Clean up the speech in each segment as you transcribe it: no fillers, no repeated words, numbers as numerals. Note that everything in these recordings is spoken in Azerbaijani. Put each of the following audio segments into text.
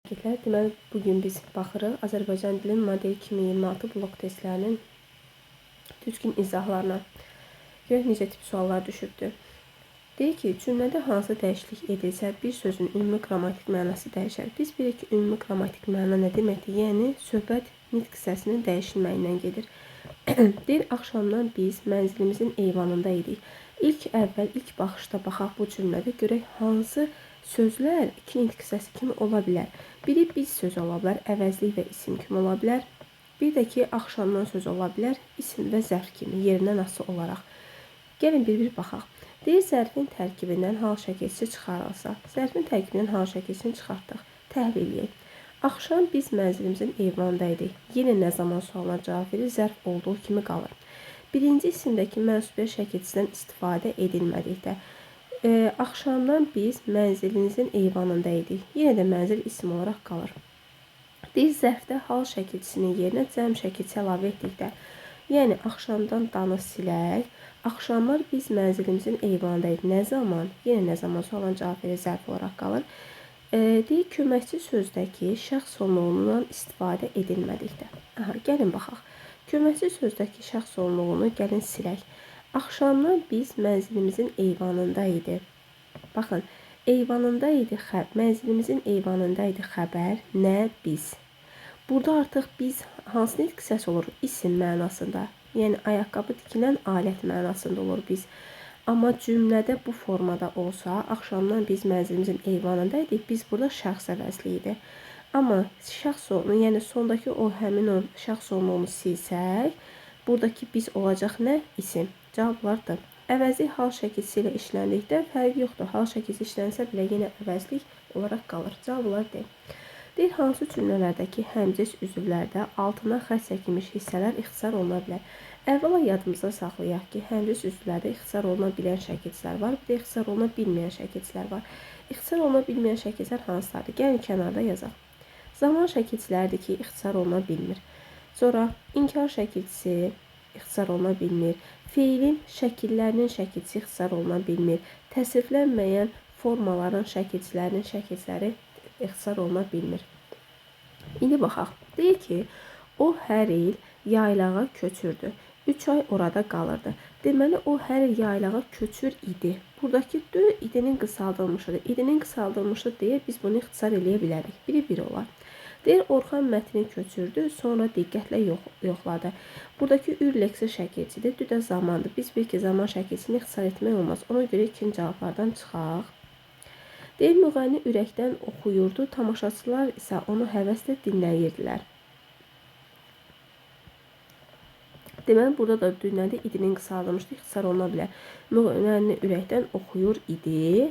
Deməli, bugün biz baxırıq Azərbaycan dili model 2026 blok testlərinin düzgün izahlarına. Görək necə tip suallar düşübdür. Deyir ki, cümlədə hansı dəyişiklik edilsə bir sözün ümumi qrammatik mənası dəyişər. Biz bilirik ki, ümumi qrammatik məna nə deməkdir? Yəni, söhbət nitq hissəsinin dəyişilməyindən gedir. Deyir, axşamdan biz mənzilimizin eyvanında idik. İlk baxışda baxaq bu cümlədə görək hansı sözlər iki nitq hissəsi kimi ola bilər. Biri biz sözü ola bilər, əvəzlik və isim kimi ola bilər. Bir də ki, axşamdan söz ola bilər, isim və zərf kimi, yerindən asılı olaraq. Gəlin bir-bir baxaq. Deyir, zərfin tərkibindən hal şəkilçisi çıxarılsa. Zərfin tərkibindən hal şəkilçisini çıxartdıq. Təhlil edək. Axşam biz mənzilimizin eyvanında idik. Yenə nə zaman sualına cavab verir, zərf olduğu kimi qalır. Birinci isimdəki mənsubiyyət şəkilçisindən istifadə edilmədikdə. Axşamdan biz mənzilimizin eyvanında idik. Yenə də mənzil isim olaraq qalır. Deyir, zərfdə hal şəkilçisinin yerinə cəm şəkilçisi əlavə etdikdə. Yəni, axşamdan danı silək. Axşamlar biz mənzilimizin eyvanında idik. Nə zaman? Yenə nə zaman sualına cavab verir, zərf olaraq qalır. Deyir, köməkçi sözdəki şəxs sonluğundan istifadə edilmədikdə. Gəlin baxaq. Köməkçi sözdəki şəxs sonluğunu gəlin silək. Axşamdan biz mənzilimizin eyvanında idi. Baxın, eyvanında idi, mənzilimizin eyvanında idi xəbər, nə biz. Burada artıq biz hansı nitq hissəsi olur? İsim mənasında. Yəni, ayaqqabı tikilən alət mənasında olur biz. Amma cümlədə bu formada olsa, axşamdan biz mənzilimizin eyvanında idik, biz burada şəxs əvəzli idi. Amma şəxs olunu, yəni sondakı həmin o şəxs olunu silsək, buradakı biz olacaq nə? İsim. Cavablardır. Əvəzlik hal şəkilçisi ilə işləndikdə fərqi yoxdur. Hal şəkilçisi işlənsə belə yenə əvəzlik olaraq qalır. Cavablar deyil. Deyir, hansı cümlələrdəki həmcins üzvlərdə altına xətt çəkilmiş hissələr ixtisar oluna bilər. Əvvəla yadımızda saxlayaq ki, həmcins üzvlərdə ixtisar oluna bilən şəkilçilər var, bir də ixtisar oluna bilməyən şəkilçilər var. İxtisar oluna bilməyən şəkilçilər hansılardır? Gəlin kənarda yazaq. Zaman şəkilçiləridir ki, ixtisar oluna bilmir. Sonra inkar şəkilçisi ixtisar oluna bilmir. Feilin şəkillərinin şəkilçisi ixtisar oluna bilmir. Təsriflənməyən formaların şəkilçiləri ixtisar oluna bilmir. İndi baxaq. Deyir ki, o hər il yaylağa köçürdü. 3 ay orada qalırdı. Deməli, o hər il yaylağa köçür idi. Buradakı idinin qısaldılmışıdır. İdinin qısaldılmışı deyir, biz bunu ixtisar eləyə bilərik. Biri olar. Deyir, Orxan mətni köçürdü, sonra diqqətlə yoxladı. Buradakı ürleksi şəkilçidir, düdə zamandır. Biz bir ki, zaman şəkilçini ixtisar etmək olmaz. Ona görə ikinci cavablardan çıxaq. Deyir, müğənni ürəkdən oxuyurdu, tamaşaçılar isə onu həvəslə dinləyirdilər. Deməli, burada da dünyada idinin qısaldılmışdır, ixtisar oluna bilər. Müğənni ürəkdən oxuyur idi.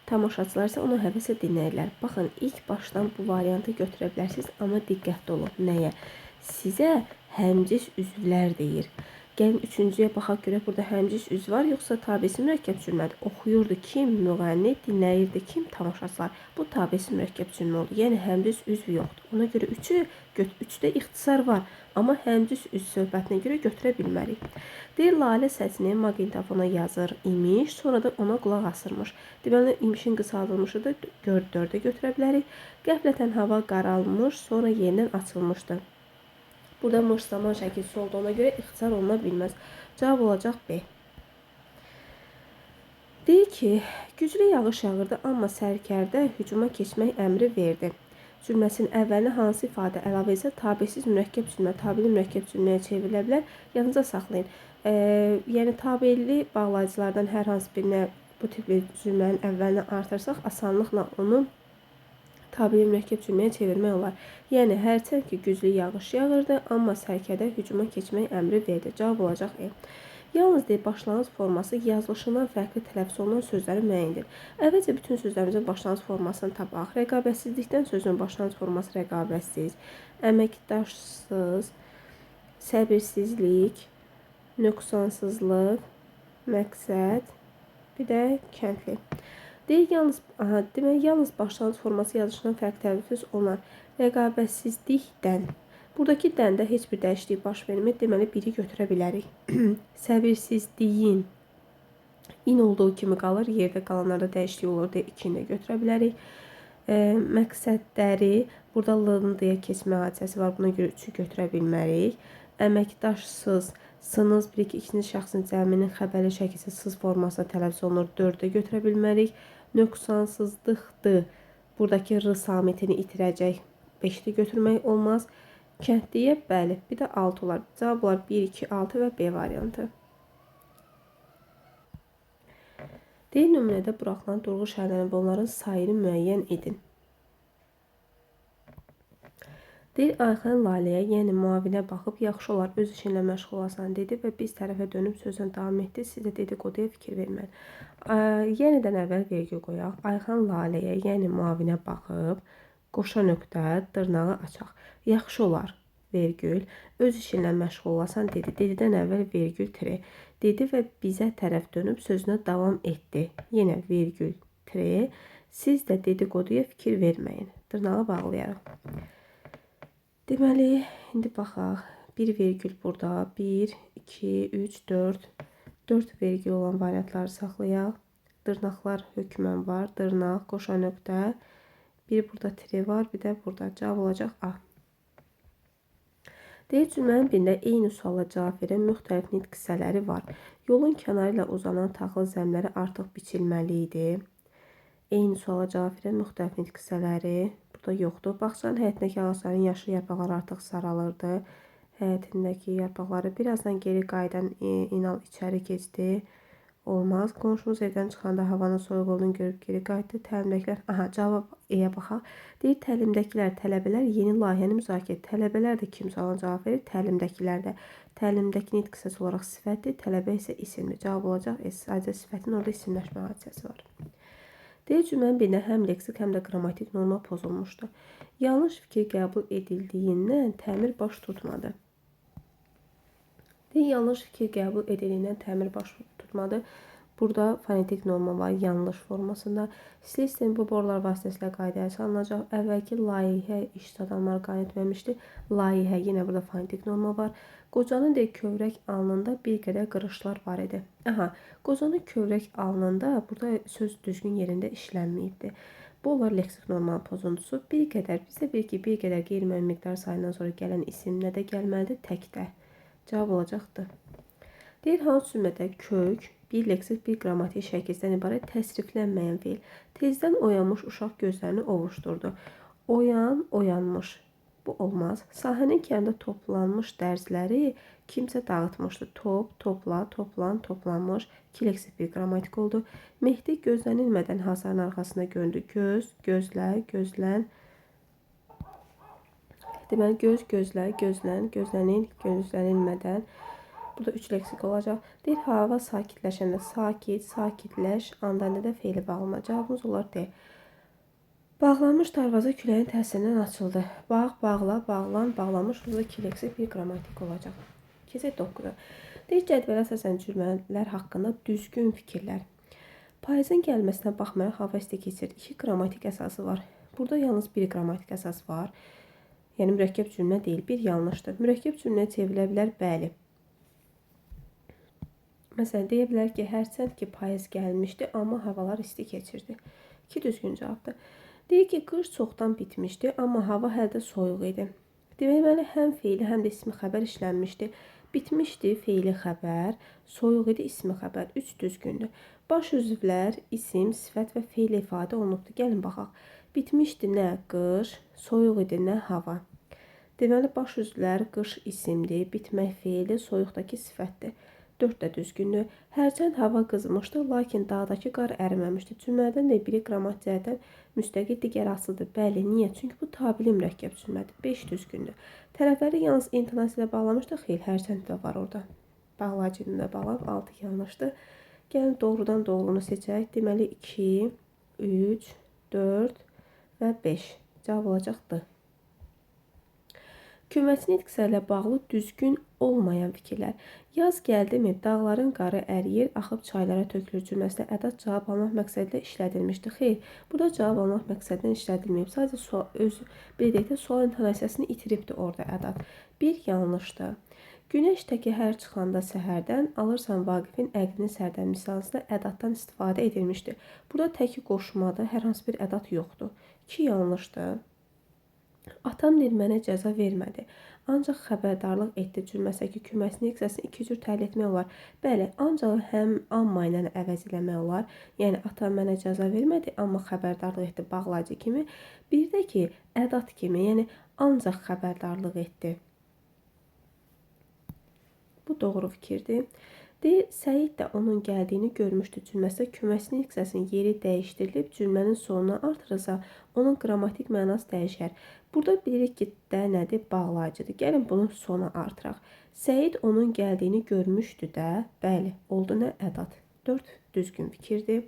Tamaşaçılar isə onu həvəslə dinləyirlər. Baxın, ilk başdan bu variantı götürə bilərsiniz, amma diqqətli olun. Nəyə? Sizə həmcins üzvlər deyir. Gəlin, üçüncüyə baxaq görək, burada həmcins üzv var, yoxsa tabesi mürəkkəb cümlədir. Oxuyurdu kim? Müğənni, dinləyirdi kim? Tamaşaçılar. Bu tabesi mürəkkəb cümlə oldu. Yəni, həmcins üzv yoxdur. Ona görə üçdə ixtisar var, amma həmcins üzv söhbətinə görə götürə bilmərik. Deyir, Lalə səsini maqnitofona yazır imiş, sonra da ona qulaq asırmış. Deməli, imişin qısaldılmışı da 4-ə götürə bilərik. Qəflətən hava qaralmış, sonra yenidən açılmışdı. Burada mış zaman şəkilçisi olduğuna görə ixtisar oluna bilməz. Cavab olacaq B. Deyir ki, güclü yağış yağırdı, amma sərkərdə hücuma keçmək əmri verdi. Cümləsinin əvvəlinə hansı ifadə əlavə etsə, tabesiz mürəkkəb cümlə, tabeli mürəkkəb cümləyə çevrilə bilər. Yanınıza saxlayın. Yəni, tabeli bağlayıcılardan hər hansı birinə bu tipli cümlənin əvvəlinə artırsaq, asanlıqla onu tabeli mürəkkəb cümləyə çevirmək olar. Yəni, hərçənd ki, güclü yağış yağırdı, amma sərkərdə hücuma keçmək əmri verdi. Cavab olacaq E. Yalnız deyir, başlanğıc forması yazılışından fərqli tələffüz olunan sözləri müəyyindir. Əvvəlcə bütün sözlərimizin başlanğıc formasını tapaq. Rəqabətsizlikdən sözün başlanğıc forması rəqabətsiz, əməkdaşsız, səbirsizlik, nöqsansızlıq, məqsəd, bir də kəndli. Deyir, yalnız başlanğıc forması yazılışından fərqli tələffüz olunan rəqabətsizlikdən. Buradakı dəndə heç bir dəyişiklik baş vermir, deməli biri götürə bilərik. Səbirsizliyin in olduğu kimi qalır, yerdə qalanlarda dəyişiklik olur deyə 2-ni də götürə bilərik. Məqsədləri, burada l-nı deyə keçmə hadisəsi var. Buna görə 3-ü götürə bilmərik. Əməkdaşsız, sınız 1, 2, ikinci şəxsin cəminin xəbərli şəkildə sız formasına tələffüz olunur. 4-də götürə bilmərik. Nöqsansızlıqdır. Buradakı r samitini itirəcək. 5-də götürmək olmaz. Kəndliyə bəli. Bir də 6 olar. Cavab olar 1, 2, 6 və B variantı. D nömrədə buraxılan durğu şəhərlərin və onların sayını müəyyən edin. Deyir, Ayxan Laləyə, yəni müavinə baxıb, yaxşı olar, öz işinlə məşğul olasan dedi və biz tərəfə dönüb sözlə davam etdi. Siz də dedikoduya fikir verməyin. Yenidən əvvəl vergi qoyaq. Ayxan Laləyə, yəni müavinə baxıb, qoşa nöqtə, dırnağı açaq. Yaxşı olar, vergül, öz işinlə məşğul olasan dedi. Dedidən əvvəl vergül tre. Dedi və bizə tərəf dönüb sözünə davam etdi. Yenə vergül tre. Siz də dedikoduya fikir verməyin. Dırnağı bağlayaraq. Deməli, indi baxaq. 1 vergül burada. 1, 2, 3, 4. 4 vergül olan variantları saxlayaq. Dırnaqlar hökmən var. Dırnaq, qoşa nöqtə. Bir burada tre var, bir də burada. Cavab olacaq A. Deyir, cümlənin birində eyni suala cavab verən müxtəlif nitq hissələri var. Yolun kənarı ilə uzanan taxıl zəmləri artıq biçilməli idi. Eyni suala cavab verən müxtəlif nitq hissələri burada yoxdur. Bağçanın həyətindəki ağacların yaşlı yarpaqları artıq saralırdı. Həyətindəki yarpaqları birazdan geri qayıdan İnal içəri keçdi. Olmaz. Qonşumuz evdən çıxanda havanın soyuq olduğunu görüb geri qayıtdı. Təlimdəkilər, cavab E-yə baxaq. Deyir, təlimdəkilər, tələbələr yeni layihəni müzakirə edir. Tələbələr də kim sualına cavab verir? Təlimdəkilər də. Təlimdəki nitq hissəsi olaraq sifətdir, tələbə isə isimdir. Cavab olacaq E. Sadəcə sifətin orada isimləşmə hadisəsi var. Deyir, cümlənin birində həm leksik, həm də qrammatik norma pozulmuşdu. Yanlış fikir qəbul edildiyindən təmir baş tutmadı. Deyir, yanlış fikir qəbul edildiyindən təmir baş tutmadı. Burada fonetik norma var, yanlış formasında. İstilik sistemi bu borular vasitəsilə qaydaya salınacaq. Əvvəlki layihə işçi adamlar qayd etməmişdi. Layihə, yenə burada fonetik norma var. Qocanın deyir, kövrək alnında bir qədər qırışlar var idi. Qocanın kövrək alnında burada söz düzgün yerində işlənməyibdi. Bu olar leksik normanın pozuntusu. Bir qədər, bizə bir ki, bir qədər qeyri-müəyyən miqdar sayından sonra gələn isim nədə gəlməlidir? Təkdə. Cavab olacaqdır. Deyir, hansı cümlədə kök, bir leksik, bir qrammatik şəkildən ibarət təsriflənməyən feil. Tezdən oyanmış uşaq gözlərini ovuşdurdu. Oyanmış. Bu olmaz. Sahənin kənarında toplanmış dərzləri kimsə dağıtmışdı. Topla, toplan, toplanmış. 2 leksik, bir qrammatik oldu. Mehdi gözlənilmədən hasarın arxasında göründü. Gözlə, gözlən. Deməli, gözlə, gözlən, gözlənil, gözlənilmədən. Burada 3 leksik olacaq. Deyir, hava sakitləşəndə sakit, sakitləş, andanda da feili bağlama. Cavabımız olar D. Bağlanmış darvaza küləyin təsirindən açıldı. Bağ, bağla, bağlan, bağlamış. Burada 2 leksik, bir qrammatik olacaq. Keçək 9-a. Deyir, cədvələ əsasən cümlələr haqqında düzgün fikirlər. Payızın gəlməsinə baxmayaraq hava isti keçir. 2 qrammatik əsası var. Burada yalnız 1 qrammatik əsas var. Yəni mürəkkəb cümlə deyil, bir yanlışdır. Mürəkkəb cümlə çevrilə bilər, bəli. Məsələn, deyə bilər ki, hərçənd ki, payız gəlmişdi, amma havalar isti keçirdi. 2 düzgün cavabdır. Deyir ki, qış çoxdan bitmişdi, amma hava hələ də soyuq idi. Deməli, həm feili, həm də ismi xəbər işlənmişdi. Bitmişdi, feili xəbər, soyuq idi, ismi xəbər. 3 düzgündür. Baş üzvlər, isim, sifət və feil ifadə olunubdur. Gəlin baxaq. Bitmişdi nə qış, soyuq idi nə hava. Deməli, baş üzvlər qış isimdir, bitmək feili, soyuqdakı sifətdir. 4 də düzgündür. Hərçənd hava qızmışdı, lakin dağdakı qar əriməmişdi. Cümlədən də biri qrammatik cəhətdən müstəqil, digər asılıdır. Bəli, niyə? Çünki bu tabili mürəkkəb cümlədir. 5 düzgündür. Tərəfləri yalnız intonasiya ilə bağlamışdı. Xeyr, hərçənd də var orada. Bağlayıcı ilə bağlanıb 6 yanlışdır. Gəlin doğrudan doğrunu seçək. Deməli 2, 3, 4 və 5. Cavab olacaqdır. Köməkçi nitqsə ilə bağlı düzgün olmayan fikirlər. Yaz gəldimi, dağların qarı əriyir, axıb çaylara tökülür cümləsində ədat cavab almaq məqsədilə işlədilmişdi. Xeyr, burada cavab almaq məqsədilə işlədilməyib. Sadəcə sual intonasiyasını itiribdir orada ədat. Bir yanlışdır. Günəş təki hər çıxanda səhərdən alırsan Vaqifin əqlini sərdən misalında ədatdan istifadə edilmişdir. Burada təki qoşmadır, hər hansı bir ədat yoxdur. 2 yanlışdır. Atam deyir mənə cəza vermədi. Ancaq xəbərdarlıq etdi cümləsindəki küməsini hissəsini 2 cür təhlil etmək olar. Bəli, ancaq həm amma ilə əvəz eləmək olar. Yəni atam mənə cəza vermədi, amma xəbərdarlıq etdi bağlayıcı kimi. Bir də ki, ədat kimi, yəni ancaq xəbərdarlıq etdi. Bu doğru fikirdir. Deyir, Səid də onun gəldiyini görmüşdü cümləsində küməsinin hissəsinin yeri dəyişdirilib cümlənin sonuna artırılsa, onun qrammatik mənası dəyişər. Burada bilirik ki, də nədir? Bağlayıcıdır. Gəlin bunun sona artıraq. Səid onun gəldiyini görmüşdü də. Bəli, oldu nə ədat? 4 düzgün fikirdir.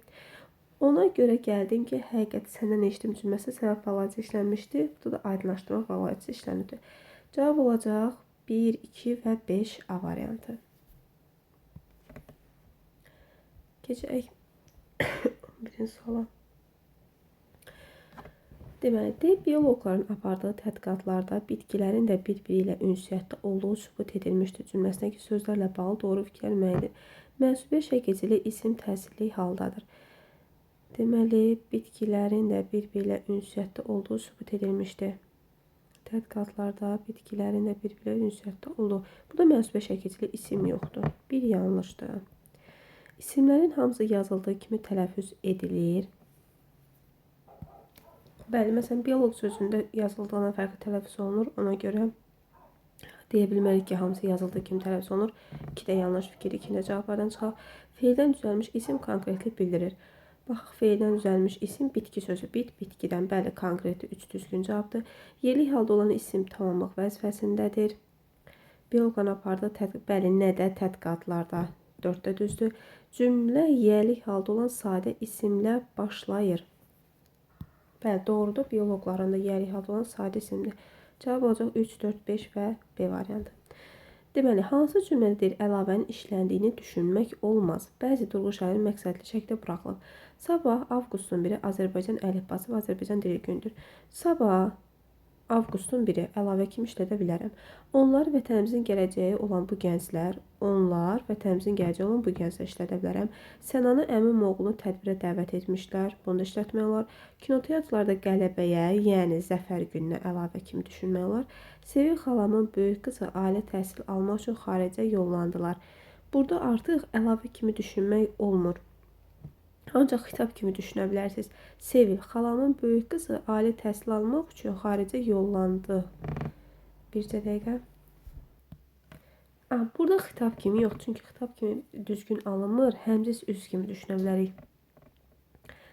Ona görə gəldim ki, həqiqət səndən eşitdim cümləsi səbəb bağlayıcı işlənmişdi. Burada da aydınlaşdırmaq bağlayıcı işlənirdi. Cavab olacaq 1, 2 və 5 A variantı. Keçək 11-ci suala. Deməli, bioloqların apardığı tədqiqatlarda bitkilərin də bir-biri ilə ünsiyyətdə olduğu sübut edilmişdir cümləsindəki sözlərlə bağlı doğru fikirlər müəyyən edin. Mənsubiyə şəkilcili isim təsirli haldadır. Deməli, bitkilərin də bir-biri ilə ünsiyyətdə olduğu sübut edilmişdir. Tədqiqatlarda bitkilərin də bir-biri ilə ünsiyyətdə olduğu. Burada mənsubiyə şəkilcili isim yoxdur. Bir yanlışdır. İsimlərin hamısı yazıldığı kimi tələffüz edilir. Bəli, məsələn, bioloq sözündə yazıldığından fərqli tələffüz olunur. Ona görə deyə bilmərik ki, hamısı yazıldığı kimi tələffüz olunur. 2 də yanlış fikir, 2-də cavablardan çıxaq. Feildən düzəlmiş isim konkretlik bildirir. Baxaq, feildən düzəlmiş isim bitki sözü. Bitkidən, bəli, konkreti 3 düzgün cavabdır. Yerli halda olan isim tamamlıq vəzifəsindədir. Bioloqların apardığı tədqiqat, bəli, nədə tədqiqatlarda 4-də düzdür. Cümlə yiyəlik halda olan sadə isimlə başlayır. Bəli, doğrudur. Bioloqların da yiyəlik halda olan sadə isimli. Cavab olacaq 3, 4, 5 və B variantı. Deməli, hansı cümlədir əlavənin işləndiyini düşünmək olmaz. Bəzi durğu şairin məqsədli şəkildə buraxılıb. Sabah avqustun 1-i Azərbaycan əlifbası və Azərbaycan dili gündür. Sabah avqustun 1-i əlavə kimi işlədə bilərəm. Onlar vətənimizin gələcəyi olan bu gənclər, işlədə bilərəm. Sənanı əmim oğlunu tədbirə dəvət etmişlər, bunu da işlətmək olar. Kinoteatrlarda qələbəyə, yəni zəfər gününə əlavə kimi düşünmək olar. Sevil xalamın böyük qızı ali təhsil almaq üçün xaricə yollandılar. Burada artıq əlavə kimi düşünmək olmur. Ancaq xitab kimi düşünə bilərsiniz. Sevil xalamın böyük qızı ali təhsil almaq üçün xaricə yollandı. Bircə dəqiqə. Burada xitab kimi yox, çünki xitab kimi düzgün alınmır. Həmzəs üz kimi düşünə bilərik.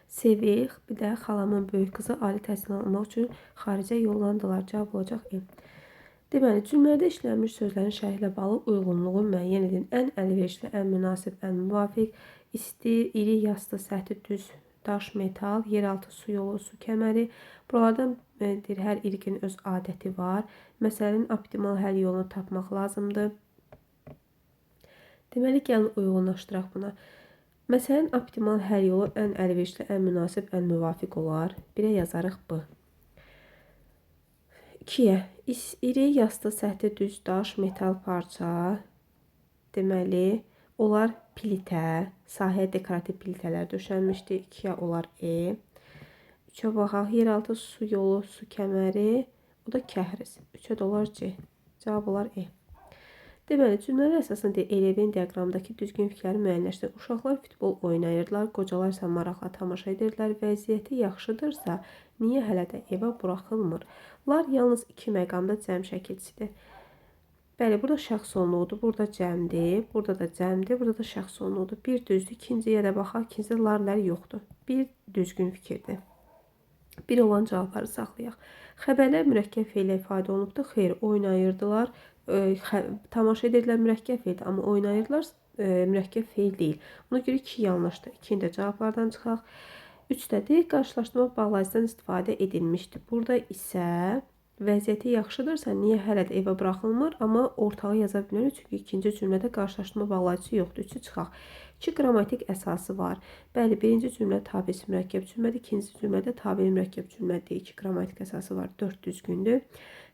Sevil, bir də xalamın böyük qızı ali təhsil almaq üçün xaricə yollandılar. Cavab olacaq E. Deməli, cümlədə işlənmiş sözlərin şərhlə bağlı uyğunluğu müəyyən edin. Ən əlverişli, ən münasib, ən müvafiq, isti, iri, yastı, səthi, düz, daş, metal, yeraltı su yolu, su kəməri. Buralardan hər irqin öz adəti var. Məsələnin optimal həll yolunu tapmaq lazımdır. Deməli, gəlin uyğunlaşdıraq buna. Məsələnin optimal həll yolu ən əlverişli, ən münasib, ən müvafiq olar. 1-ə yazarıq B. 2-yə iri, yastı, səthi, düz, daş, metal parça. Deməli, onlar plitə, sahəyə dekorativ plitələr döşənmişdir. 2-yə olar E. 3-ə baxaq, yeraltı su yolu, su kəməri, o da kəhriz. 3-ə də olar C. Cavab olar E. Deməli, cümlələr əsasında elevin diaqramdakı düzgün fikirləri müəyyənləşdirir. Uşaqlar futbol oynayırlar, qocalar isə maraqla tamaşa edirlər. Vəziyyəti yaxşıdırsa, niyə hələ də evə buraxılmır? Lar yalnız 2 məqamda cəm şəkilçisidir. Bəli, burada şəxs onluğudur, burada cəmdir, burada da cəmdir, burada da şəxs onluğudur. Bir düzdür, ikinciyə də baxaq, ikincidə larlər yoxdur. Bir düzgün fikirdir. Bir olan cavabları saxlayaq. Xəbərlər mürəkkəb feillə ifadə olunubdur. Xeyr, oynayırdılar. Tamaşa edirlər mürəkkəb feildir, amma oynayırlar mürəkkəb feil deyil. Ona görə 2 yanlışdır. 2-ni də cavablardan çıxaq. 3-dədir, qarşılaşdırma bağlayıcıdan istifadə edilmişdir. Burada isə vəziyyəti yaxşıdırsa, niyə hələ də evə buraxılmır, amma ortağı yaza bilmirik, çünki ikinci cümlədə qarşılaşdırma bağlayıcısı yoxdur. 3-ü çıxaq. 2 qrammatik əsası var. Bəli, birinci cümlə tabisi mürəkkəb cümlədir, ikinci cümlədə tabeli mürəkkəb cümlədir. 2 qrammatik əsası var, 4 düzgündür.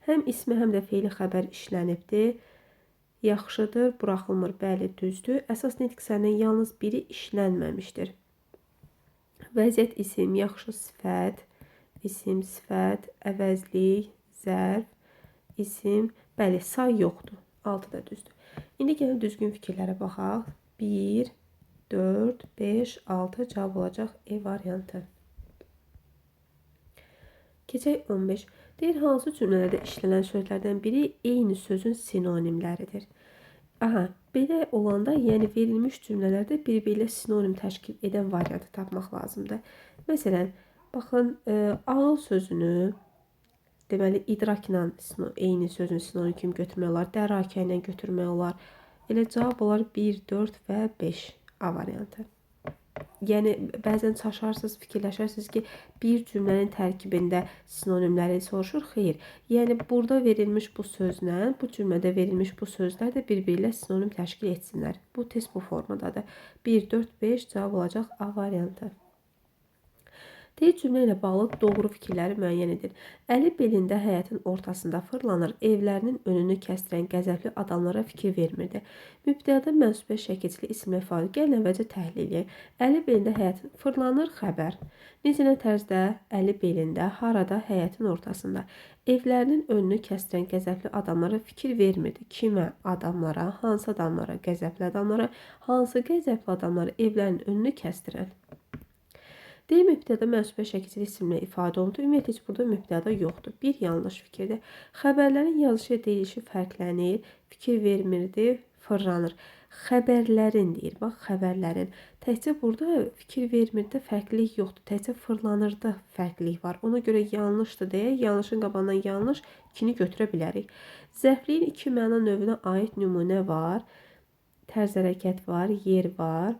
Həm ismi, həm də feili xəbər işlənibdir. Yaxşıdır, buraxılmır. Bəli, düzdür. Əsas nitq hissələrinin yalnız biri işlənməmişdir. Vəziyyət isim, yaxşı sifət, isim, sifət, əvəzlik, zərf, isim. Bəli, say yoxdur. 6 da düzdür. İndi gəlin düzgün fikirlərə baxaq. 1, 4, 5, 6 cavab olacaq E variantı. Keçək 15. Deyir, hansı cümlələrdə işlənən sözlərdən biri eyni sözün sinonimləridir? Aha, belə olanda, yəni verilmiş cümlələrdə bir-biri ilə sinonim təşkil edən variantı tapmaq lazımdır. Məsələn, baxın, ağıl sözünü deməli idrakla eyni sözün sinonim kimi götürmək olar, dərakə ilə götürmək olar. Elə cavab olar 1, 4 və 5 A variantı. Yəni bəzən çaşarsınız, fikirləşərsiniz ki, bir cümlənin tərkibində sinonimləri soruşur. Xeyr. Yəni burada verilmiş bu sözlə, bu cümlədə verilmiş bu sözlər də bir-biri ilə sinonim təşkil etsinlər. Bu test bu formadadır. 1, 4, 5 cavab olacaq A variantı. Deyir, cümlə ilə bağlı doğru fikirləri müəyyən edin. Əli belində həyətin ortasında fırlanır, evlərinin önünü kəstirən qəzəbli adamlara fikir vermirdi. Mübtədədə mənsubə şəkilçili isimlə ifadə gəlin əvvəlcə təhlil edək. Əli belində həyətin fırlanır xəbər. Necə tərzdə əli belində, harada, həyətin ortasında. Evlərinin önünü kəstirən qəzəbli adamlara fikir vermirdi. Kimə? Adamlara. Hansı adamlara? Qəzəbli adamlara. Hansı qəzəbli adamlara evlərin önünü kəstirən? Deyir, mübtədə mənsubə şəkilçili isimlə ifadə olundu. Ümumiyyətlə, heç burada mübtədə yoxdur. Bir yanlış fikirdir. Xəbərlərin yazışı deyilişi fərqlənir, fikir vermirdi, fırlanır. Xəbərlərin deyir, bax, xəbərlərin. Təkcə burada fikir vermirdi, fərqlilik yoxdur. Təkcə fırlanırda fərqlilik var. Ona görə yanlışdır deyə, yanlışın qabağından yanlış ikini götürə bilərik. Zərfliyin iki məna növünə aid nümunə var. Tərz hərəkət var, yer var.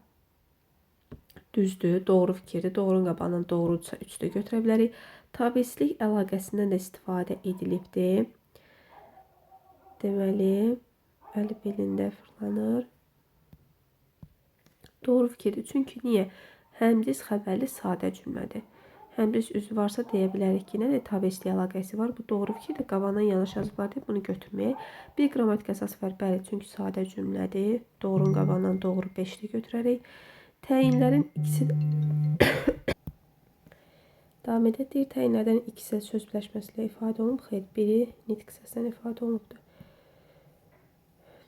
Düzdür, doğru fikirdir. Doğrunun qabağından doğrudursa 3 də götürə bilərik. Tabeslik əlaqəsindən də istifadə edilibdir. Deməli, əli belində fırlanır. Doğru fikirdir. Çünki niyə? Həmciz xəbərli sadə cümlədir. Həmciz üzü varsa deyə bilərik ki, nədir? Tabeslik əlaqəsi var. Bu doğru fikirdir. Qabağından yanlış yazıblar deyib bunu götürməyək. Bir qrammatik əsas var. Bəli, çünki sadə cümlədir. Doğrunun qabağından doğru 5-də götürərik. Təyinlərin ikisi davam edək. Deyir, təyinlərdən ikisi söz birləşməsilə ifadə olunub. Xeyr, biri nitq hissəsindən ifadə olunubdur.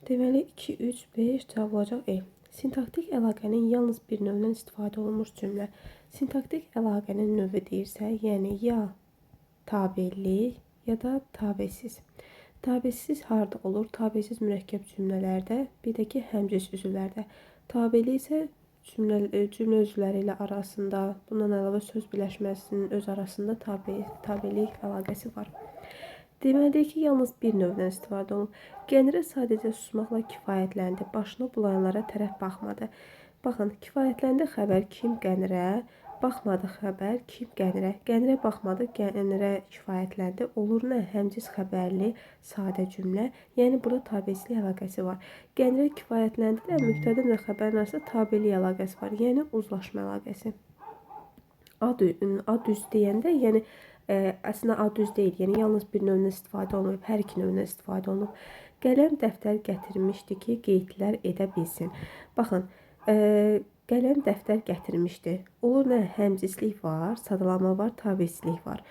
Deməli, 2, 3, 5 cavab olacaq E. Sintaktik əlaqənin yalnız bir növündən istifadə olunmuş cümlə. Sintaktik əlaqənin növü deyirsə, yəni ya tabellik, ya da tabesiz. Tabesiz harda olur? Tabesiz mürəkkəb cümlələrdə, bir də ki, həmciz üzvlərdə. Tabellik isə cümlə üzvləri ilə arasında, bundan əlavə söz birləşməsinin öz arasında tabellik əlaqəsi var. Deməlidir ki, yalnız bir növdən istifadə olunub. Gəncə sadəcə susmaqla kifayətləndi. Başını bulayanlara tərəf baxmadı. Baxın, kifayətləndi xəbər kim Qənirə, baxmadı xəbər kim Qənirə. Qənirə baxmadı, Qənirə kifayətləndi. Olur nə? Həmciz xəbərli sadə cümlə. Yəni burada tabeslik əlaqəsi var. Qənirə kifayətləndi də mübtədə ilə xəbərin arasında tabellik əlaqəsi var. Yəni uzlaşma əlaqəsi. Ad üz deyəndə, yəni əslində ad üz deyil. Yəni yalnız bir növündən istifadə olunub, hər iki növündən istifadə olunub. Qələm dəftər gətirmişdi ki, qeydlər edə bilsin. Baxın, qələm dəftər gətirmişdi. Olur nə? Həmcizlik var, sadalanma var, tabesizlik var.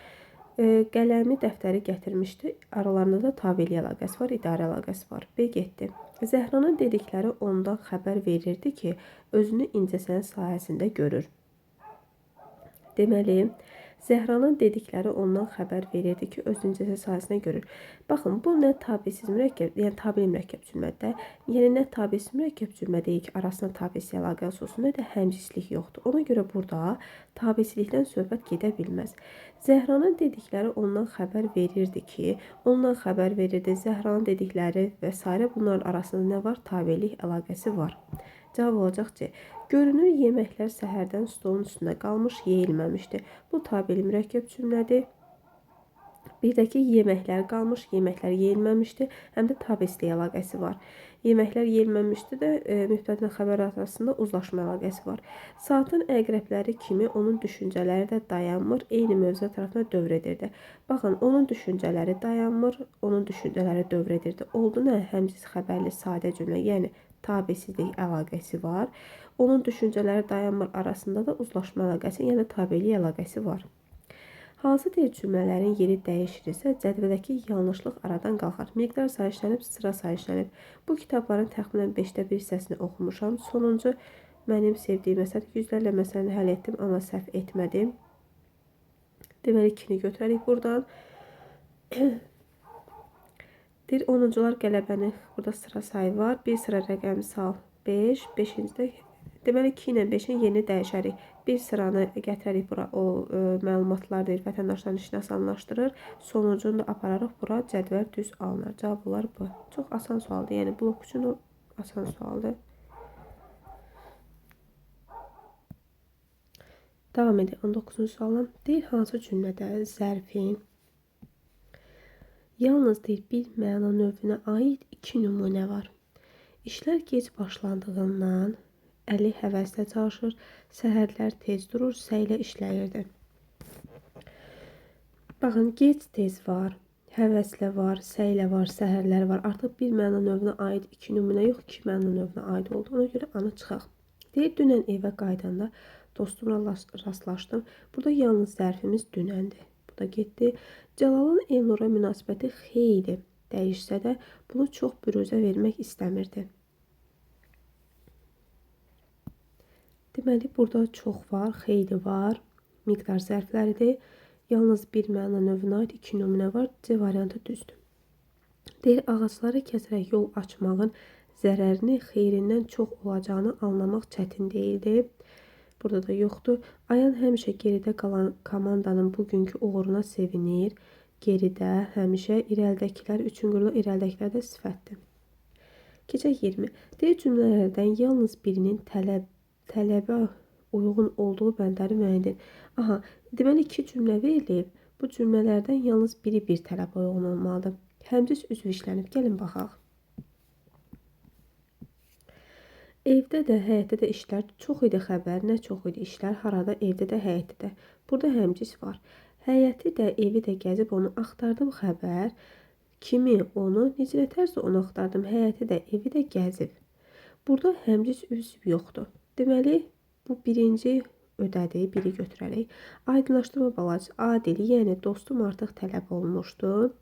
Qələmi dəftəri gətirmişdi. Aralarında da tabeli əlaqəsi var, idarə əlaqəsi var. B getdi. Zəhranın dedikləri ondan xəbər verirdi ki, özünü incəsənət sahəsində görür. Deməli, Zəhranın dedikləri ondan xəbər verirdi ki, öz incəsənət sahəsində görür. Baxın, bu nə tabesiz mürəkkəb, yəni tabeli mürəkkəb cümlədə, yəni nə tabesiz mürəkkəb cümlə deyil ki, arasında tabesiz əlaqəsi olsun, nə də həmcinslik yoxdur. Ona görə burada tabesizlikdən söhbət gedə bilməz. Zəhranın dedikləri ondan xəbər verirdi ki, ondan xəbər verirdi, Zəhranın dedikləri və s. bunların arasında nə var? Tabelik əlaqəsi var. Cavab olacaq ki, görünür yeməklər səhərdən stolun üstündə qalmış, yeyilməmişdi. Bu tabeli mürəkkəb cümlədir. Bir də ki, yeməklər qalmış, yeməklər yeyilməmişdi, həm də tabesli əlaqəsi var. Yeməklər yeyilməmişdi də mübtəda xəbər arasında uzlaşma əlaqəsi var. Saatın əqrəbləri kimi onun düşüncələri də dayanmır, eyni mövzu tərəfinə dövr edirdi. Baxın, onun düşüncələri dayanmır, onun düşüncələri dövr edirdi. Oldu nə? Həmciz xəbərli sadə cümlə, yəni tabesizlik əlaqəsi var. Onun düşüncələri dayanmır arasında da uzlaşma əlaqəsi, yəni tabelik əlaqəsi var. Hansı deyil cümlələrin yeri dəyişirsə, cədvəldəki yanlışlıq aradan qalxar. Miqdar sayışlanıb, sıra sayışlanıb. Bu kitabların təxminən 5də 1 hissəsini oxumuşam. Sonuncu mənim sevdiyim əsər, yüzlərlə məsələni həll etdim, amma səhv etmədim. Deməli 2-ni götürərik buradan. Deyir 10-cular qələbəni, burada sıra sayı var. Bir sıra rəqəmi sal 5, 5-ci deməli 2 ilə 5-in yerini dəyişərik. Bir sıranı gətirərik bura, o məlumatlar deyir, vətəndaşların işini asanlaşdırır. Sonuncunu da apararıq bura, cədvəl düz alınır. Cavab olar bu. Çox asan sualdır, yəni blok üçün o asan sualdır. Davam edək 19-cu sualdan. Deyir hansı cümlədə zərfin yalnız deyir bir məna növünə aid 2 nümunə var. İşlər gec başlandığından əli həvəslə çalışır, səhərlər tez durur, səylə işləyirdi. Baxın, gec tez var, həvəslə var, səylə var, səhərlər var. Artıq bir məna növünə aid 2 nümunə yox, 2 məna növünə aid oldu. Ona görə anı çıxaq. Deyir, dünən evə qaydanda dostumla rastlaşdım. Burada yalnız zərfimiz dünəndir. Bu da getdi. Cəlalın Elnura münasibəti xeyli dəyişsə də, bunu çox büruzə vermək istəmirdi. Deməli, burada çox var, xeyli var, miqdar zərfləridir. Yalnız bir məna növünə aid 2 nümunə var, C variantı düzdür. Deyir, ağacları kəsərək yol açmağın zərərini xeyrindən çox olacağını anlamaq çətin deyildi. Burada da yoxdur. Ayan həmişə geridə qalan komandanın bugünkü uğuruna sevinir. Geridə, həmişə, irəlidəkilər, üçün qurulu irəlidəkilər də sifətdir. Keçək 20. Deyir, cümlələrdən yalnız birinin tələbə uyğun olduğu bəndləri müəyyən edin. Aha, deməli 2 cümlə verilib. Bu cümlələrdən yalnız biri bir tələbə uyğun olmalıdır. Həmciz üzv işlənib. Gəlin baxaq. Evdə də, həyətdə də işlər çox idi xəbər, nə çox idi işlər, harada, evdə də, həyətdə də. Burada həmciz var. Həyəti də, evi də gəzib onu axtardım xəbər. Kimi, onu, necə nətərsə onu axtardım, həyəti də, evi də gəzib. Burada həmciz üzv yoxdur. Deməli, bu birinci ödədir, biri götürərik. Aydınlaşdırma balacı A dili, yəni dostum artıq tələb olunmuşdu.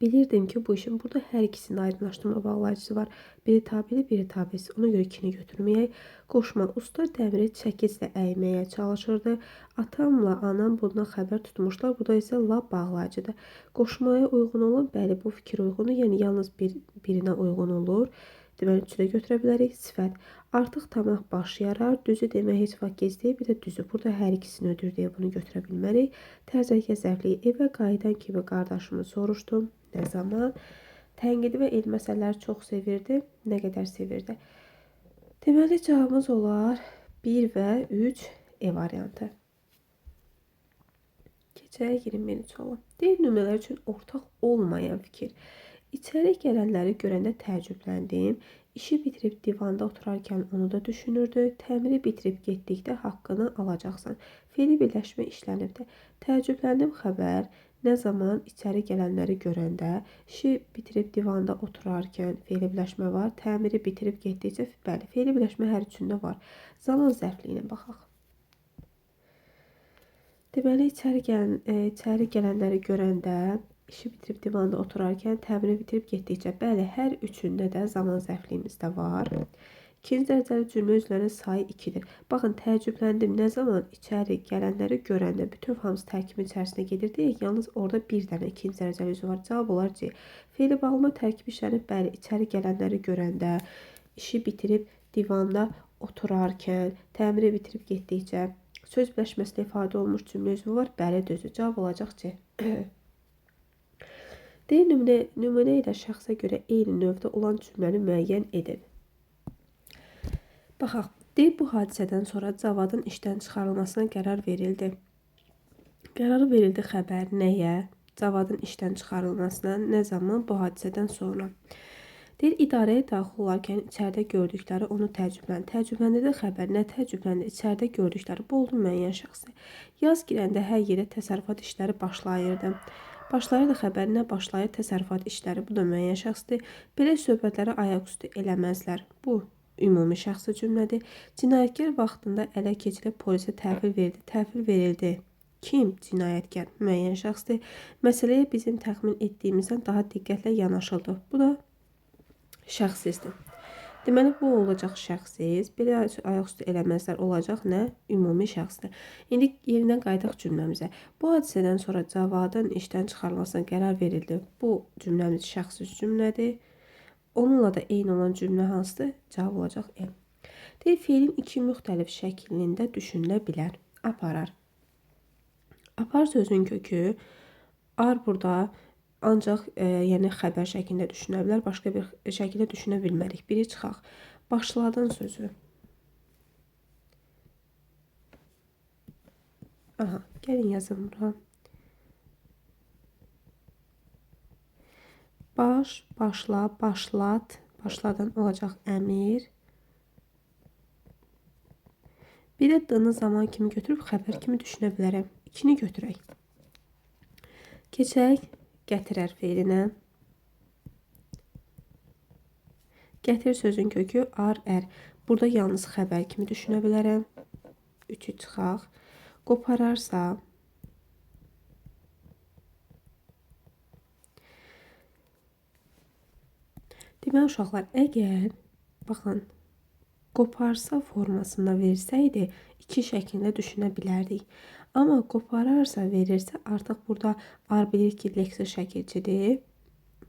Bilirdim ki, bu işin burada hər ikisinin aydınlaşdırma bağlayıcısı var. Biri tabeli, biri tabesi. Ona görə 2-ni götürməyək. Qoşma, usta dəmiri çəkizlə əyməyə çalışırdı. Atamla anam bundan xəbər tutmuşlar. Burada isə la bağlayıcıdır. Qoşmaya uyğun olan, bəli, bu fikir uyğundur. Yəni, yalnız birinə uyğun olur. Deməli, 3-ü də götürə bilərik. Sifət. Artıq tamah baş yarar. Düzü demək heç vaxt gec deyil. Bir də düzü. Burada hər ikisini ödür deyə bunu götürə bilmərik. Tərzəkə zərfliyi. Evə qayıdan kimi qardaşımı soruşdum. Nə zaman? Tənqidi və el məsələləri çox sevirdi. Nə qədər sevirdi? Deməli, cavabımız olar 1 və 3 E variantı. Keçək 21-ci suala. Deyil nümunələr üçün ortaq olmayan fikir. İçəri gələnləri görəndə təəccübləndim. İşi bitirib divanda oturarkən onu da düşünürdü. Təmiri bitirib getdikdə haqqını alacaqsan. Fe'li birləşmə işlənibdi. Təəccübləndim xəbər. Nə zaman içəri gələnləri görəndə, işi bitirib divanda oturarkən fe'li birləşmə var. Təmiri bitirib getdikcə, bəli, fe'li birləşmə hər üçündə var. Zaman zərfliyinə baxaq. Deməli, içəri gələnləri görəndə, işi bitirib divanda oturarkən, təmiri bitirib getdikcə, bəli, hər üçündə də zaman zərfliyimizdə var. İkinci dərəcəli cümlə özlərinin sayı 2-dir. Baxın, təəccübləndim. Nə zaman içəri gələnləri görəndə bütün hamısı tərkibin içərisində gedir deyək, yalnız orada bir dənə ikinci dərəcəli üzv var. Cavab olar C. Fe'li bağlama tərkib işlənib, bəli, içəri gələnləri görəndə, işi bitirib divanda oturarkən, təmiri bitirib getdikcə, söz birləşməsində ifadə olmuş cümlə üzvü var, bəli, düzdür. Cavab olacaq C. Deyil, nümunə ilə şəxsə görə eyni növdə olan cümləni müəyyən edin. Baxaq, deyil, bu hadisədən sonra Cavadın işdən çıxarılmasına qərar verildi. Qərar verildi xəbər nəyə? Cavadın işdən çıxarılmasına nə zaman? Bu hadisədən sonra. Deyir, idarəyə daxil olarkən içəridə gördükləri onu təəccübləndi. Təəccübləndirdi xəbər. Nə təəccübləndi? İçəridə gördükləri. Bu oldu müəyyən şəxsi. Yaz girəndə hər yerə təsərrüfat işləri başlayırdı. Başlayırdı xəbər, nə başlayır? Təsərrüfat işləri. Bu da müəyyən şəxsdir. Belə söhbətləri ayaqüstü eləməzlər. Bu ümumi şəxsi cümlədir. Cinayətkar vaxtında ələ keçirib polisə təhvil verdi. Təhvil verildi. Kim? Cinayətkar. Müəyyən şəxsdir. Məsələyə bizim təxmin etdiyimizdən daha diqqətlə yanaşıldı. Bu da şəxsizdir. Deməli, bu olacaq şəxsiz. Belə ayaqüstü eləməzlər olacaq nə? Ümumi şəxsdir. İndi yerindən qayıdaq cümləmizə. Bu hadisədən sonra Cavadın işdən çıxarılmasına qərar verildi. Bu cümləmiz şəxsiz cümlədir. Onunla da eyni olan cümlə hansıdır? Cavab olacaq E. Deyir, feilin iki müxtəlif şəklində düşünülə bilər. Aparar. Apar sözün kökü ar burada ancaq yəni xəbər şəklində düşünə bilər. Başqa bir şəkildə düşünə bilmərik. Biri çıxaq. Başladın sözü. Aha, gəlin yazın bura. Baş, başla, başlat. Başladan olacaq əmir. Bir də d-nı zaman kimi götürüb xəbər kimi düşünə bilərəm. İkini götürək. Keçək gətirər feilinə. Gətir sözün kökü ar, ər. Burada yalnız xəbər kimi düşünə bilərəm. Üçü çıxaq. Qopararsa deməli uşaqlar, əgər baxın qoparsa formasında versəydi iki şəklində düşünə bilərdik. Amma qopararsa verirsə artıq burada ar bilir ki, leksi şəkilçidir.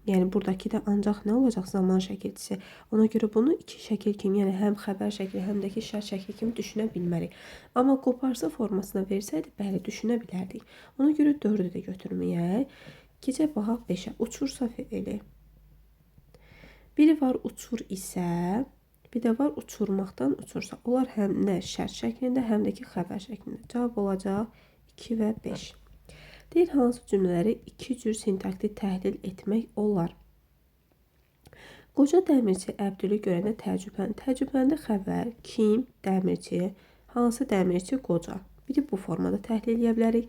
Yəni buradakı da ancaq nə olacaq? Zaman şəkilçisi. Ona görə bunu iki şəkil kimi, yəni həm xəbər şəkli, həm də ki şərt şəkli kimi düşünə bilmərik. Amma qoparsa formasına versəydi, bəli, düşünə bilərdik. Ona görə 4-ü də götürməyək. Keçək baxaq 5-ə. Uçursa feili. Biri var uçur isə, bir də var uçurmaqdan uçursa. Onlar həm nə şərt şəklində, həm də ki xəbər şəklində. Cavab olacaq 2 və 5. Deyir, hansı cümlələri iki cür sintaktik təhlil etmək olar? Qoca dəmirçi Əbdülü görəndə təəccübləndi. Təəccübləndi xəbər, kim? Dəmirçi. Hansı dəmirçi? Qoca. Biri bu formada təhlil edə bilərik.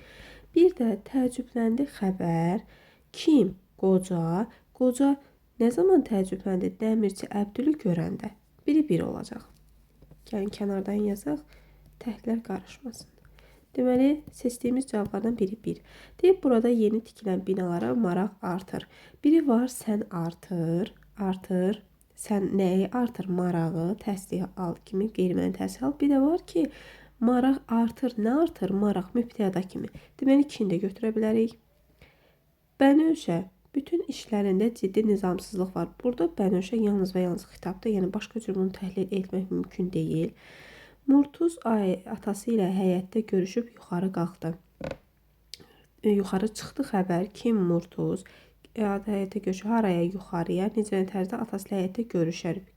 Bir də təəccübləndi xəbər, kim? Qoca. Qoca nə zaman təəccübləndi? Dəmirçi Əbdülü görəndə. Biri bir olacaq. Gəlin kənardan yazaq, təhlillər qarışmasın. Deməli, seçdiyimiz cavablardan biri 1. Deyib, burada yeni tikilən binalara maraq artır. Biri var, sən artır, artır. Sən nəyi artır? Marağı, təsdiq al kimi, qeyri-müəyyən təsdiq al. Bir də var ki, maraq artır. Nə artır? Maraq, mübtəda kimi. Deməli, 2-ni də götürə bilərik. Bənövşə. Bütün işlərində ciddi nizamsızlıq var. Burada bənövşə yalnız və yalnız xitabda, yəni başqa cür bunu təhlil etmək mümkün deyil. Murtuz atası ilə həyətdə görüşüb yuxarı qalxdı. Yuxarı çıxdı xəbər. Kim Murtuz? Həyətdə görüşü haraya? Yuxarıya. Necə tərzdə atası ilə həyətdə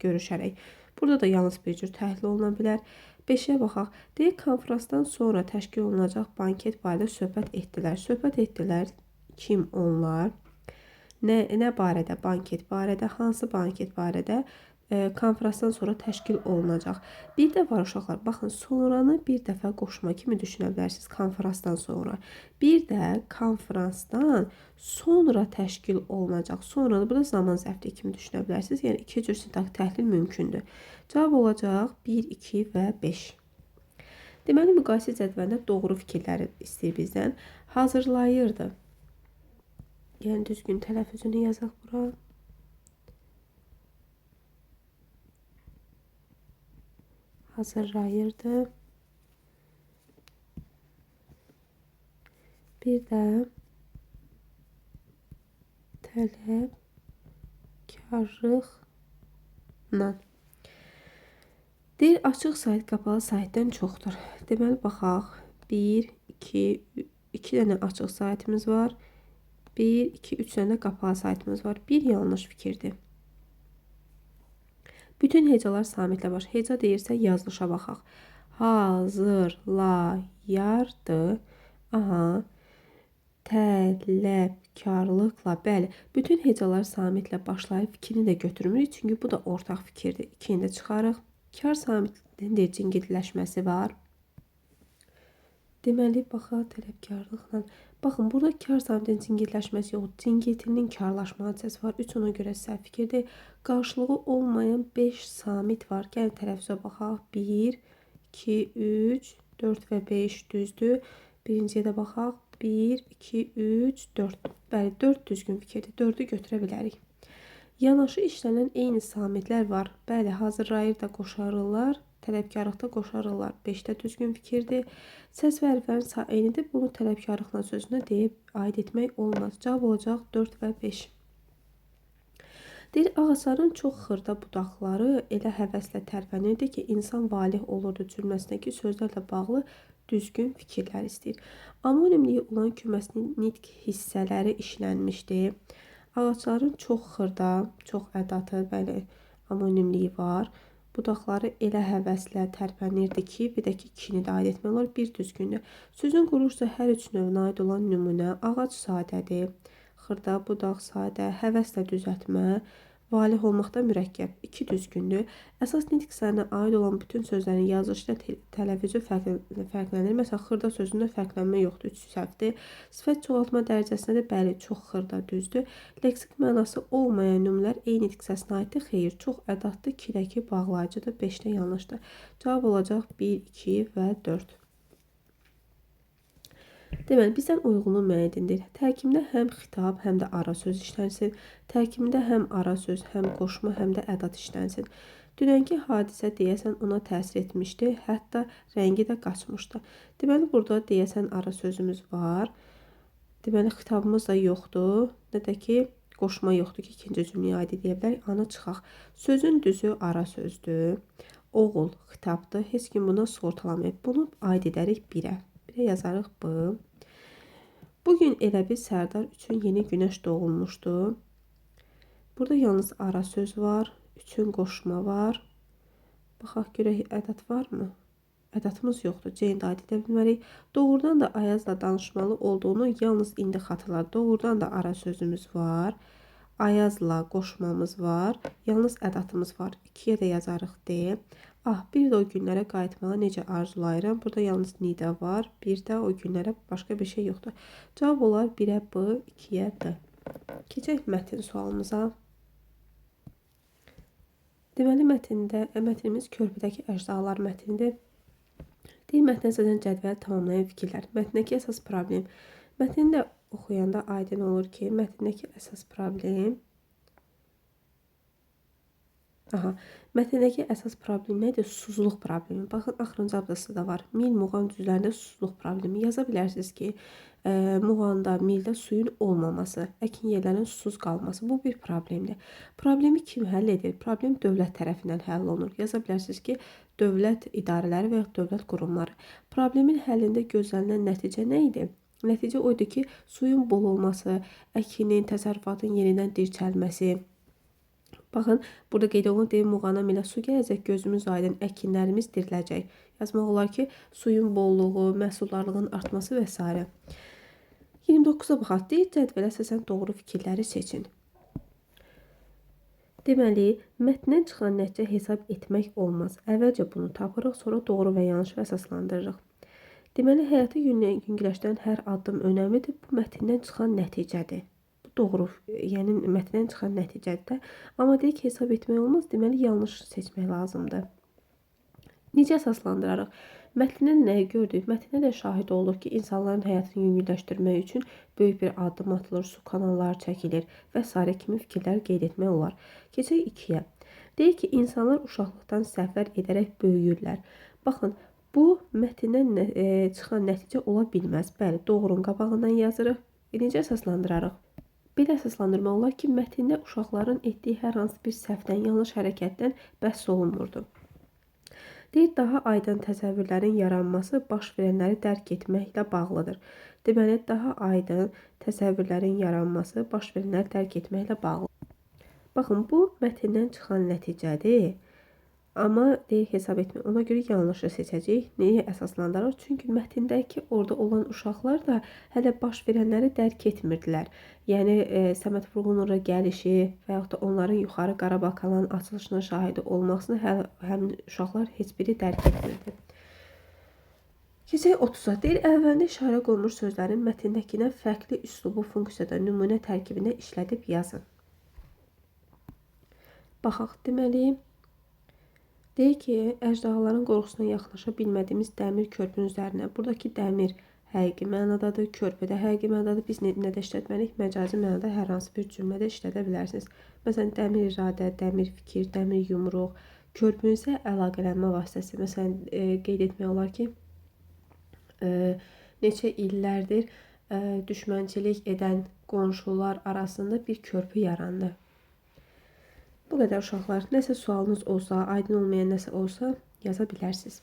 görüşərək. Burada da yalnız bir cür təhlil oluna bilər. 5-ə baxaq. Deyək, konferansdan sonra təşkil olunacaq banket barədə söhbət etdilər. Söhbət etdilər. Kim onlar? Nə barədə? Banket barədə. Hansı banket barədə? Konferansdan sonra təşkil olunacaq. Bir də var uşaqlar, baxın, sonranı bir dəfə qoşma kimi düşünə bilərsiniz konferansdan sonra. Bir də konferansdan sonra təşkil olunacaq. Sonra da bu da zaman zərfliyi kimi düşünə bilərsiniz. Yəni iki cür sintaktik təhlil mümkündür. Cavab olacaq 1, 2 və 5. Deməli, müqayisə cədvəlində doğru fikirləri istəyir bizdən. Hazırlayırdı. Yəni düzgün tələffüzünü yazaq bura. Hazırlayırdı. Bir də tələbkarlıqla. Deyir, açıq sayt qapalı saytdan çoxdur. Deməli, baxaq. 1, 2, 2 dənə açıq saytımız var. 1, 2, 3 dənə də qapalı saytımız var. Bir yanlış fikirdir. Bütün hecalar samitlə baş. Heca deyirsə yazılışa baxaq. Hazırlayardı. Aha. tələbkarlıqla, bəli, bütün hecalar samitlə başlayıb fikrini də götürmürük, çünki bu da ortaq fikirdir. İkini də çıxarıq. Kar samitinin də cingiltləşməsi var. Deməli, baxaq tələbkarlıqla. Baxın, burada kar samitinin cingiltləşməsi yox, cingiltinin karlaşma hadisəsi var. 3 ona görə səhv fikirdir. Qarşılığı olmayan 5 samit var. Gəlin tələffüzə baxaq. 1, 2, 3, 4 və 5 düzdür. Birinciyə də baxaq. 1, 2, 3, 4. Bəli, 4 düzgün fikirdir. 4-ü götürə bilərik. Yanaşı işlənən eyni samitlər var. Bəli, hazırlayır da qoşarırlar. Tələbkarlıqda qoşarırlar. 5-də düzgün fikirdir. Səs və hərflərin eynidir. Bunu tələbkarlıqla sözünə deyib aid etmək olmaz. Cavab olacaq 4 və 5. Deyir, ağacların çox xırda budaqları elə həvəslə tərpənirdi ki, insan valih olurdu cümləsindəki sözlərlə bağlı düzgün fikirlər istəyir. Amonimliyi olan küməsinin nitq hissələri işlənmişdir. Ağacların çox xırda, çox ədatı, bəli, amonimliyi var. Budaqları elə həvəslə tərpənirdi ki, bir də ki, ikini də aid etmək olar, bir düzgündür. Sözün quruluşda hər üç növünə aid olan nümunə, ağac sadədir, xırda, budaq sadə, həvəslə düzəltmə, valih olmaqda mürəkkəb, 2 düzgündür. Əsas nitq hissələrinə aid olan bütün sözlərin yazılışı ilə tələffüzü fərqlənir. Məsələn, xırda sözündə fərqlənmə yoxdur, 3 səhvdir. Sifət çoxaltma dərəcəsində də bəli, çox xırda düzdür. Leksik mənası olmayan nümunələr eyni nitq hissəsinə aiddir. Xeyr, çox ədatlı, 2-dəki bağlayıcıdır, 5-də yanlışdır. Cavab olacaq 1, 2 və 4. Deməli, bizdən uyğunluq müəyyəndir. Tərkibində həm xitab, həm də ara söz işlənsin. Tərkibində həm ara söz, həm qoşma, həm də ədat işlənsin. Dünənki hadisə deyəsən ona təsir etmişdi, hətta rəngi də qaçmışdı. Deməli, burada deyəsən ara sözümüz var. Deməli, xitabımız da yoxdur. Nə də ki, qoşma yoxdur ki, ikinci cümləyə aid edə bilərik. Ana çıxaq. Sözün düzü ara sözdür. Oğul xitabdır. Heç kim buna sortalamayıb. Bunu aid edərik 1-ə. 1-ə yazarıq B. Bugün elə bir Sərdar üçün yeni günəş doğulmuşdu. Burada yalnız ara söz var. Üçün qoşma var. Baxaq görək ədat varmı? Ədatımız yoxdur. C-ni də aid edə bilmərik. Doğrudan da Ayazla danışmalı olduğunu yalnız indi xatırlar. Doğrudan da ara sözümüz var. Ayazla qoşmamız var. Yalnız ədatımız var. 2-yə də yazarıq D. Bir də o günlərə qayıtmağı necə arzulayıram. Burada yalnız nidə var. Bir də o günlərə başqa bir şey yoxdur. Cavab olar 1-ə B, 2-yə D. Keçək mətn sualımıza. Deməli, mətnimiz körpüdəki əczalar mətnidir. Deyil, mətnə əsasən cədvəl tamamlayan fikirlər. Mətndəki əsas problem. Mətni də oxuyanda aydın olur ki, mətndəki əsas problem mətndəki əsas problem nədir? Susuzluq problemi. Baxın, axırıncı abzasda da var. Mil, muğam düzlərində susuzluq problemi. Yaza bilərsiniz ki, muğamda, mildə suyun olmaması, əkin yerlərinin susuz qalması. Bu bir problemdir. Problemi kim həll edir? Problem dövlət tərəfindən həll olunur. Yaza bilərsiniz ki, dövlət idarələri və ya dövlət qurumları. Problemin həllində gözlənilən nəticə nə idi? Nəticə o idi ki, suyun bol olması, əkinin, təsərrüfatın yenidən dirçəlməsi. Baxın, burada qeyd olunur, deyim, muğana milə su gələcək, gözümüz aydın, əkinlərimiz diriləcək. Yazmaq olar ki, suyun bolluğu, məhsuldarlığın artması və s. 29-a baxaq, deyil, cədvələ əsasən doğru fikirləri seçin. Deməli, mətndən çıxan nəticə hesab etmək olmaz. Əvvəlcə bunu tapırıq, sonra doğru və yanlışı əsaslandırırıq. Deməli, həyatı yüngüləşdirən hər addım önəmlidir. Bu mətndən çıxan nəticədir. Doğru, yəni mətndən çıxan nəticədə. Amma deyək ki, hesab etmək olmaz, deməli yanlış seçmək lazımdır. Necə əsaslandırarıq? Mətndən nəyi gördük? Mətndə də şahid olur ki, insanların həyatını yüngülləşdirmək üçün böyük bir addım atılır, su kanalları çəkilir və s. kimi fikirlər qeyd etmək olar. Keçək 2-yə. Deyək ki, insanlar uşaqlıqdan səhvlər edərək böyüyürlər. Baxın, bu mətndən çıxan nəticə ola bilməz. Bəli, doğrunun qabağından yazırıq. Necə əsaslandırarıq? Belə əsaslandırma olar ki, mətndə uşaqların etdiyi hər hansı bir səhvdən, yanlış hərəkətdən bəhs olunmurdu. Deyir, daha aydın təsəvvürlərin yaranması baş verənləri dərk etməklə bağlıdır. Deməli, daha aydın təsəvvürlərin yaranması baş verənləri dərk etməklə bağlıdır. Baxın, bu mətndən çıxan nəticədir. Amma deyir hesab etmə. Ona görə yanlışı seçəcəyik. Nəyə əsaslandırır? Çünki mətndəki orada olan uşaqlar da hələ baş verənləri dərk etmirdilər. Yəni Səməd Vurğunova gəlişi və yaxud da onların yuxarı Qarabağ kanalının açılışının şahidi olmasını həmin uşaqlar heç biri dərk etmirdi. Keçək 30-a. Deyir, əvvəlində işarə qolunmuş sözlərin mətndəkindən fərqli üslubu funksiyada nümunə tərkibində işlədib yazın. Baxaq, deməli, deyir ki, əjdahaların qorxusuna yaxlaşa bilmədiyimiz dəmir körpünün üzərinə. Buradakı dəmir həqiqi mənadadır, körpü də həqiqi mənadadır. Biz nədə işlətməliyik? Məcazi mənada hər hansı bir cümlədə işlədə bilərsiniz. Məsələn, dəmir iradə, dəmir fikir, dəmir yumruq, körpü isə əlaqələnmə vasitəsi. Məsələn, qeyd etmək olar ki, neçə illərdir düşmənçilik edən qonşular arasında bir körpü yarandı. Bu qədər uşaqlar. Nəsə sualınız olsa, aydın olmayan nəsə olsa yaza bilərsiniz.